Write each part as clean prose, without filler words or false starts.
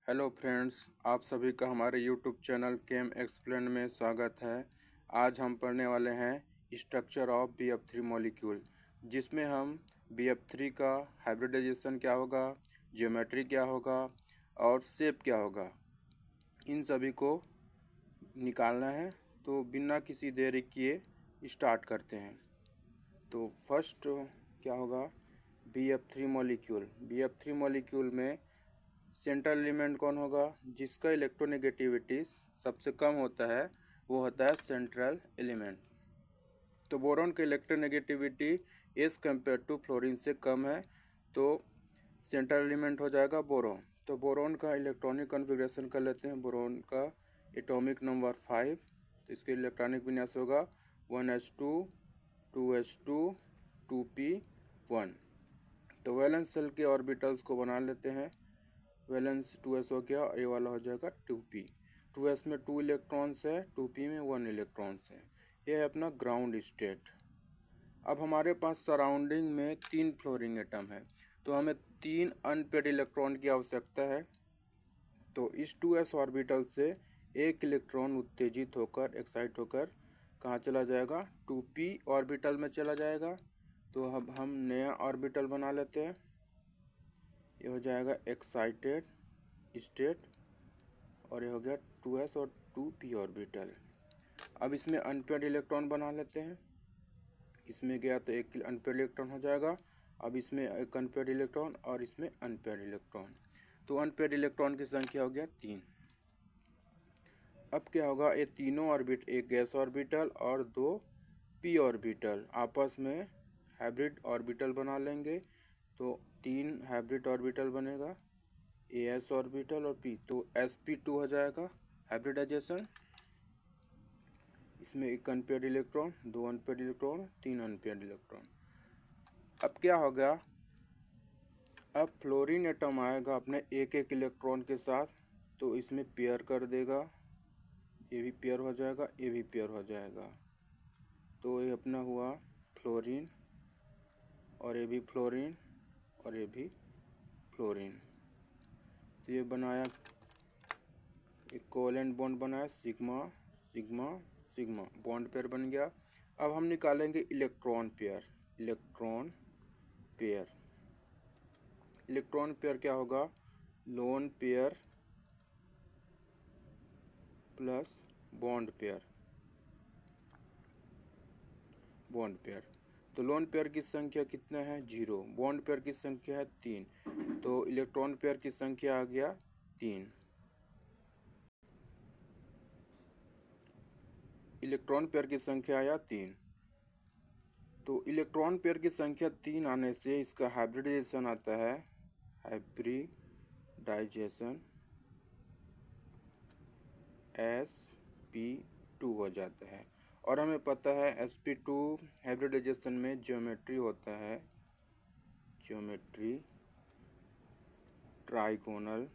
Hello friends, आप सभी का हमारे यूट्यूब चैनल केम एक्सप्लेन में स्वागत है। आज हम पढ़ने वाले हैं स्ट्रक्चर ऑफ BF3 मॉलिक्यूल, जिसमें हम BF3 का हाइब्रिडाइजेशन क्या होगा, ज्योमेट्री क्या होगा और शेप क्या होगा, इन सभी को निकालना है। तो बिना किसी देरी किए स्टार्ट करते हैं। तो फर्स्ट क्या होगा, BF3 मॉलिक्यूल में सेंट्रल एलिमेंट कौन होगा, जिसका इलेक्ट्रोनेगेटिविटी सबसे कम होता है, वो होता है सेंट्रल एलिमेंट। तो बोरॉन का electronegativity as compare to fluorine से कम है, तो सेंट्रल एलिमेंट हो जाएगा बोरॉन। तो बोरॉन का इलेक्ट्रॉनिक कॉन्फ़िगरेशन कर लेते हैं। बोरॉन का एटॉमिक नंबर 5, तो इसके इलेक्ट्रॉनिक विन्यास होगा 1s2 2s2 2p1। तो वैलेंस शेल के ऑर्बिटल्स को बना लेते हैं। वैलेंस 2s हो गया और ये वाला हो जाएगा 2p। 2s में 2 इलेक्ट्रॉन्स है, 2p में 1 इलेक्ट्रॉन्स है। ये है अपना ग्राउंड स्टेट। अब हमारे पास सराउंडिंग में 3 फ्लोरीन एटम है, तो हमें 3 अनपेड इलेक्ट्रॉन की आवश्यकता है। तो इस 2s ऑर्बिटल से एक इलेक्ट्रॉन उत्तेजित होकर एक्साइट होकर कहाँ चला जाएगा, 2p ऑर्बिटल में चला जाएगा। तो अब हम नया ऑर्बिटल बना लेते हैं। ये हो जाएगा एक्साइटेड स्टेट और ये हो गया 2s और 2p ऑर्बिटल। अब इसमें अनपेड इलेक्ट्रॉन बना लेते हैं। इसमें गया तो एक अनपेड इलेक्ट्रॉन हो जाएगा। अब इसमें एक अनपेड इलेक्ट्रॉन और इसमें अनपेड इलेक्ट्रॉन, तो अनपेड इलेक्ट्रॉन की संख्या हो गया 3। अब क्या होगा, ये तीनों ऑर्बिट, एक गैस ऑर्बिटल और 2 p ऑर्बिटल आपस में हाइब्रिड ऑर्बिटल बना लेंगे। तो 3 हाइब्रिड ऑर्बिटल बनेगा, as ऑर्बिटल और p, तो sp2 हो जाएगा हाइब्रिडाइजेशन। इसमें एक unpaired electron, 2 unpaired electron, 3 unpaired electron. अब क्या हो गया, अब फ्लोरीन एटम आएगा अपने एक एक इलेक्ट्रॉन के साथ, तो इसमें पेयर कर देगा। ये भी पेयर हो जाएगा, ये भी पेयर हो जाएगा। तो ये अपना हुआ फ्लोरीन और ये भी फ्लोरीन और ये भी फ्लोरीन। तो ये बनाया, एक कोवेलेंट बॉन्ड बनाया, sigma sigma sigma, bond pair बन गया। अब हम निकालेंगे इलेक्ट्रॉन पेयर। इलेक्ट्रॉन पेयर क्या होगा, lone pair plus bond pair. तो लोन पेयर की संख्या कितना है, 0। बॉन्ड पेयर की संख्या है 3, तो इलेक्ट्रॉन पेयर की संख्या आ गया 3। इलेक्ट्रॉन पेयर की संख्या आया 3। तो इलेक्ट्रॉन पेयर की संख्या 3 आने से इसका हाइब्रिडाइजेशन आता है, हाइब्रिडाइजेशन sp2 हो जाता है। और हमें पता है sp2 हाइब्रिडाइजेशन में ज्योमेट्री होता है, ज्योमेट्री ट्राइगोनल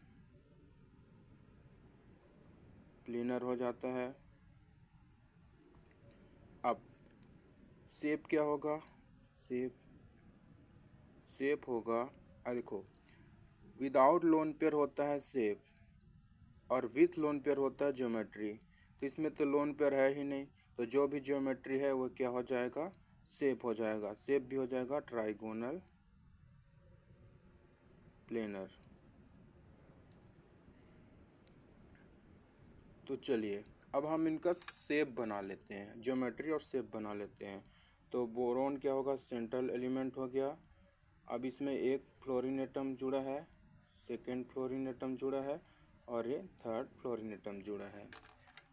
प्लेनर हो जाता है। अब शेप क्या होगा, शेप होगा, देखो, विदाउट लोन पेयर होता है शेप और विथ लोन पेयर होता है ज्योमेट्री। तो इसमें तो लोन पेयर है ही नहीं, तो जो भी ज्योमेट्री है वो क्या हो जाएगा, शेप हो जाएगा। शेप भी हो जाएगा ट्राइगोनल प्लेनर। तो चलिए अब हम इनका शेप बना लेते हैं, ज्योमेट्री और शेप बना लेते हैं। तो बोरॉन क्या होगा, सेंट्रल एलिमेंट हो गया। अब इसमें एक फ्लोरीन एटम जुड़ा है, सेकेंड फ्लोरीन एटम जुड़ा है और ये थर्ड फ्लोरीन एटम जुड़ा है।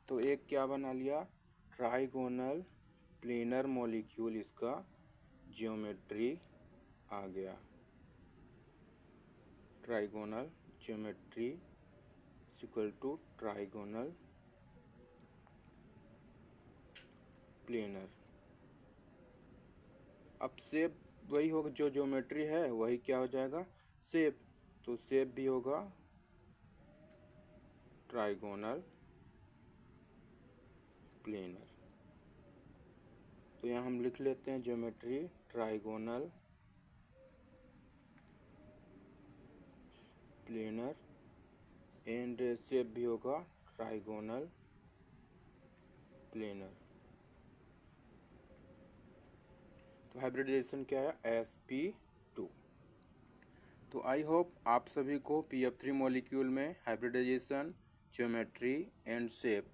तो एक क्या बना लिया, ट्राइगोनल प्लेनर मॉलिक्यूल, इसका ज्योमेट्री आ गया। Trigonal geometry equal to trigonal planar. अब शेप वही होगा, जो ज्योमेट्री है वही क्या हो जाएगा, शेप। तो शेप भी होगा ट्राइगोनल प्लेनर। तो यहाँ हम लिख लेते हैं geometry trigonal planar and shape भी होगा ट्राइगोनल प्लेनर। तो हाइब्रिडाइजेशन क्या है, sp2। तो आई होप आप सभी को pf3 मॉलिक्यूल में हाइब्रिडाइजेशन, ज्योमेट्री एंड शेप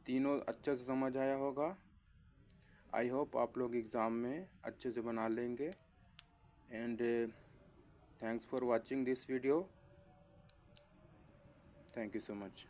तीनों अच्छे से समझ आया होगा। आई होप आप लोग एग्ज़ाम में अच्छे से बना लेंगे। And thanks for watching this video. Thank you so much.